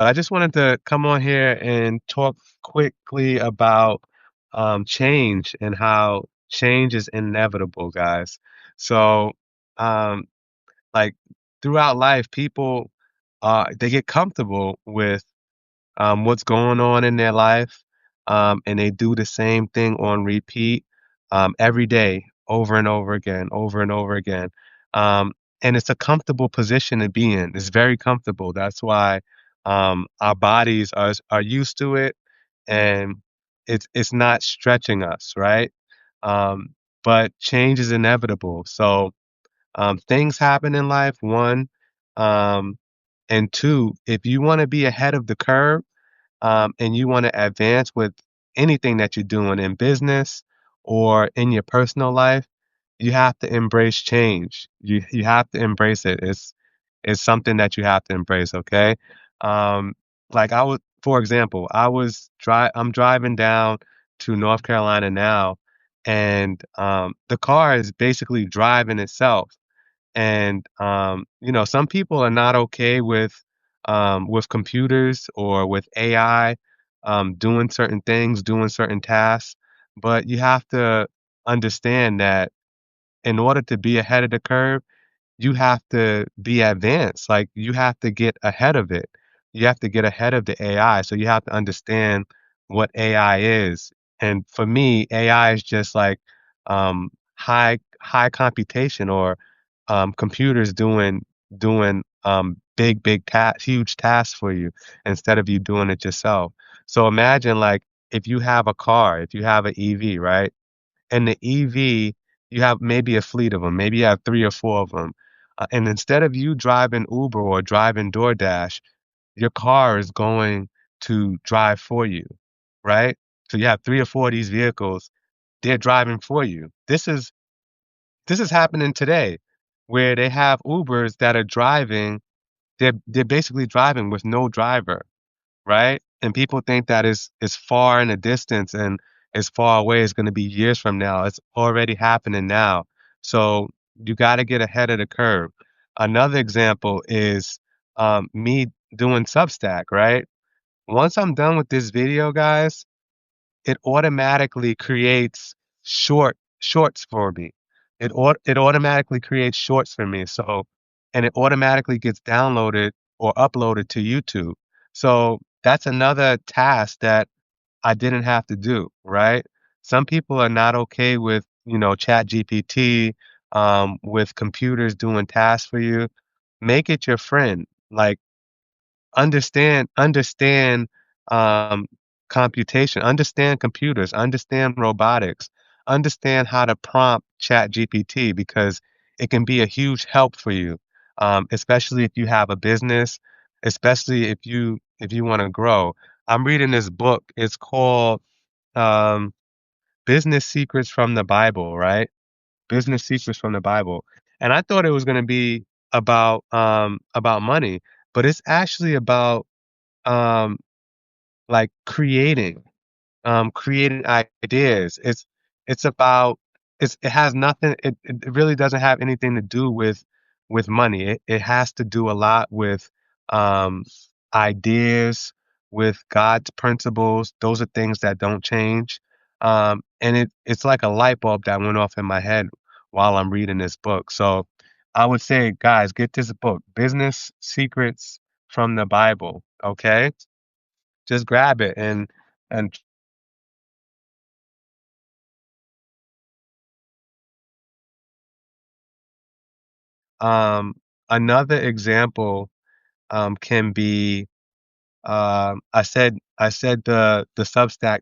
I just wanted to come on here and talk quickly about change and how change is inevitable, guys. So, um, like throughout life, people they get comfortable with what's going on in their life, and they do the same thing on repeat every day, over and over again, over and over again. Um, and it's a comfortable position to be in. It's very comfortable. That's why our bodies are used to it, and it's not stretching us, right? Um, but change is inevitable. So things happen in life. One, um, and two, if you want to be ahead of the curve and you want to advance with anything that you're doing in business or in your personal life, you have to embrace change. You have to embrace it. It's something that you have to embrace. Okay. Like for example, I'm driving down to North Carolina now, and the car is basically driving itself. And some people are not okay with computers or with AI doing certain things, doing certain tasks. But you have to understand that in order to be ahead of the curve, you have to be advanced. Like you have to get ahead of it. You have to get ahead of the AI. So you have to understand what AI is. And for me, AI is just like high computation or computers doing big tasks, huge tasks for you instead of you doing it yourself. So imagine like if you have a car, if you have an EV, right? And the EV, you have maybe a fleet of them, maybe you have 3 or 4 of them, and instead of you driving Uber or driving DoorDash, your car is going to drive for you, right? So you have 3 or 4 of these vehicles, they're driving for you. This is happening today, where they have Ubers that are driving, they're basically driving with no driver, right? And people think that is far in the distance and as far away as gonna be years from now. It's already happening now. So you gotta get ahead of the curve. Another example is me doing Substack, right? Once I'm done with this video, guys, it automatically creates shorts for me. It automatically creates shorts for me. So and it automatically gets downloaded or uploaded to YouTube. So that's another task that I didn't have to do, right? Some people are not okay with, Chat GPT, with computers doing tasks for you. Make it your friend. Like understand um, computation, understand computers, understand robotics, understand how to prompt Chat GPT because it can be a huge help for you, especially if you have a business, especially if you want to grow. I'm reading this book. It's called um, Business Secrets from the Bible, right? Business Secrets from the Bible, and I thought it was going to be about money, but it's actually about um, like creating ideas. It's about it has nothing. It really doesn't have anything to do with money. It has to do a lot with um, ideas, with God's principles. Those are things that don't change. And it's like a light bulb that went off in my head while I'm reading this book. So I would say, guys, get this book, Business Secrets from the Bible. Okay, just grab it and um another example can be I said the Substack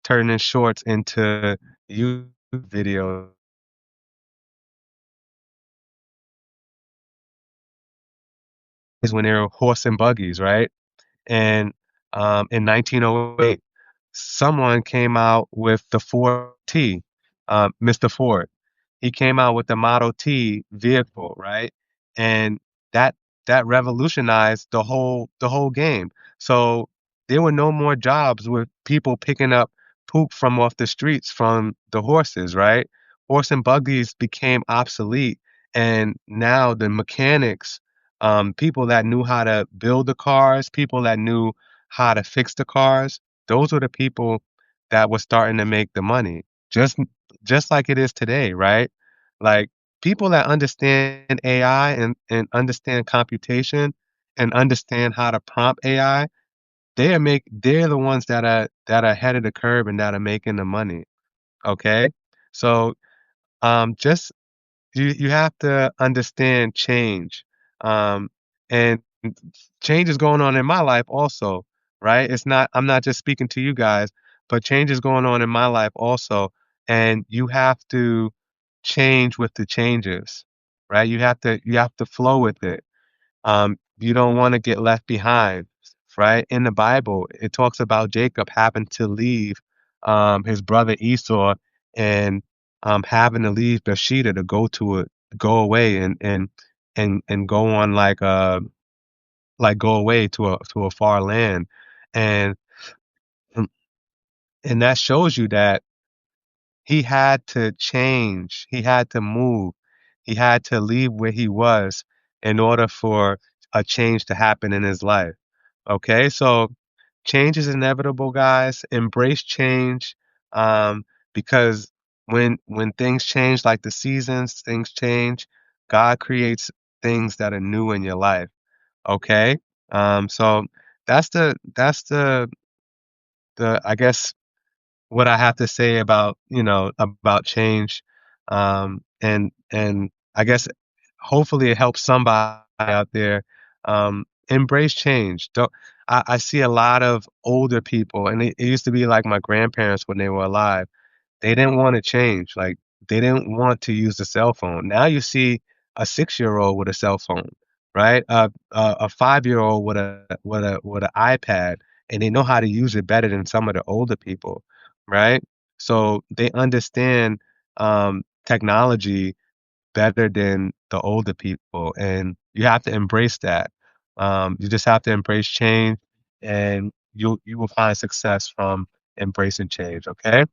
turning shorts into YouTube videos is when they were horse and buggies, right? And in 1908, someone came out with the Ford T, Mr. Ford. He came out with the Model T vehicle, right? And that that revolutionized the whole game. So there were no more jobs with people picking up poop from off the streets from the horses, right? Horse and buggies became obsolete, and now the mechanics people that knew how to build the cars, people that knew how to fix the cars. Those were the people that were starting to make the money. Just like it is today, right? Like people that understand AI and understand computation and understand how to prompt AI, they're the ones that are ahead of the curve and that are making the money. Okay? So just you have to understand change. And change is going on in my life also, right? It's not I'm not just speaking to you guys, but change is going on in my life also. And you have to change with the changes, right? You have to flow with it. You don't want to get left behind, right? In the Bible, it talks about Jacob having to leave his brother Esau and having to leave Bathsheba to go away and go on like go away to a far land, and and that shows you that he had to change, he had to move, he had to leave where he was in order for a change to happen in his life. Okay, so change is inevitable, guys. Embrace change, because when things change, like the seasons, things change. God creates things that are new in your life. Okay, so that's the I guess what I have to say about, about change. And I guess hopefully it helps somebody out there embrace change. Don't I see a lot of older people, and it used to be like my grandparents when they were alive. They didn't want to change. Like they didn't want to use the cell phone. Now you see a 6-year-old with a cell phone, right? A 5-year-old with an iPad, and they know how to use it better than some of the older people, right? So they understand technology better than the older people, and you have to embrace that. You just have to embrace change, and you will find success from embracing change. Okay,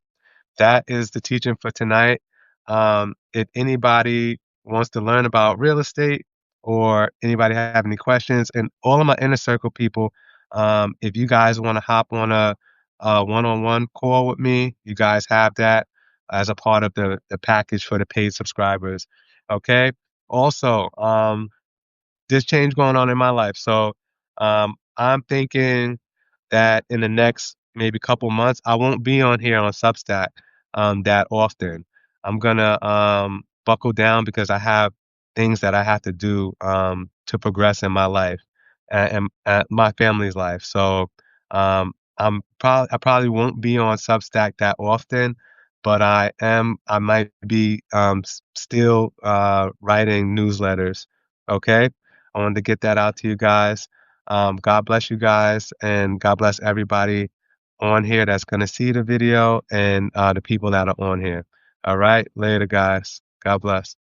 that is the teaching for tonight. If anybody wants to learn about real estate or anybody have any questions, and all of my inner circle people, if you guys want to hop on a one-on-one call with me, you guys have that as a part of the package for the paid subscribers. Okay. Also, there's change going on in my life. So I'm thinking that in the next maybe couple months, I won't be on here on Substack that often. I'm gonna buckle down because I have things that I have to do to progress in my life and my family's life. So I probably won't be on Substack that often, but I might be still writing newsletters. Okay, I wanted to get that out to you guys. God bless you guys, and God bless everybody on here that's going to see the video and the people that are on here. All right. Later, guys. God bless.